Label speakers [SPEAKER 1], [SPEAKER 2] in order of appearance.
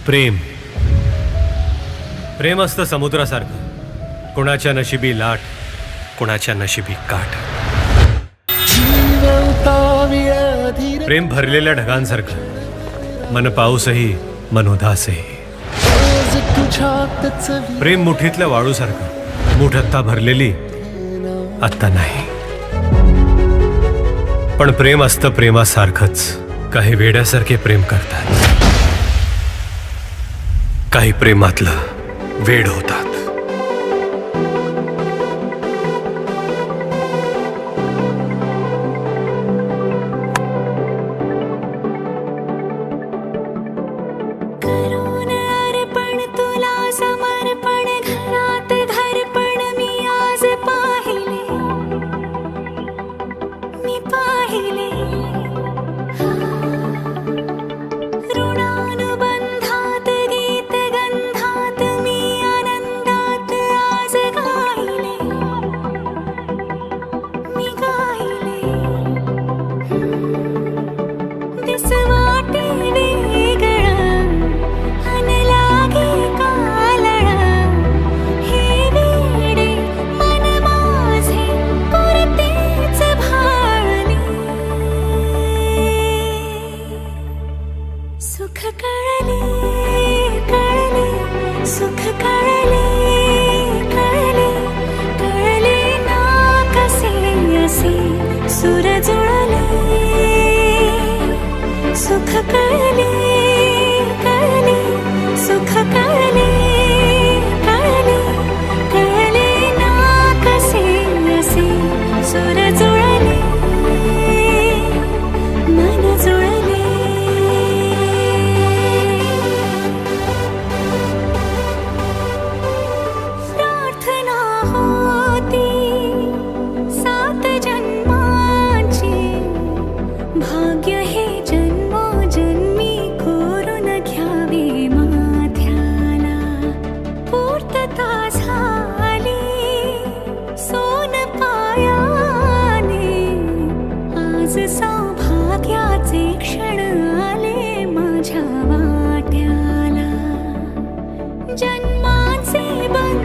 [SPEAKER 1] प्रेम प्रेम असतं समुद्रासारखं, कोणाच्या नशिबी लाट, कोणाच्या नशिबी काठ. प्रेम भरलेल्या ढगांसारखं, मन पाऊसही मन उदासही. प्रेम मुठीतल्या वाळूसारखं, मुठ आत्ता भरलेली आत्ता नाही. पण प्रेम असतं प्रेमासारखंच. काही वेड्यासारखे प्रेम करतात, काही प्रेमातलं वेड होतात.
[SPEAKER 2] सुख कळले कळले, सुख कळले कळले, कळले ना कसे असे सुर जुळले. सुख कळले कळले, सुख कळले कळले, कळले ना कसे असे सुर जुळले, मन जुळले. भाग्य हे जन्मोजन्मी कोरून घ्यावे माथ्याला. पूर्तता झाली सोन पायाने, आज सौभाग्याचे क्षण आले माझ्या वाट्याला. जन्माचे बंध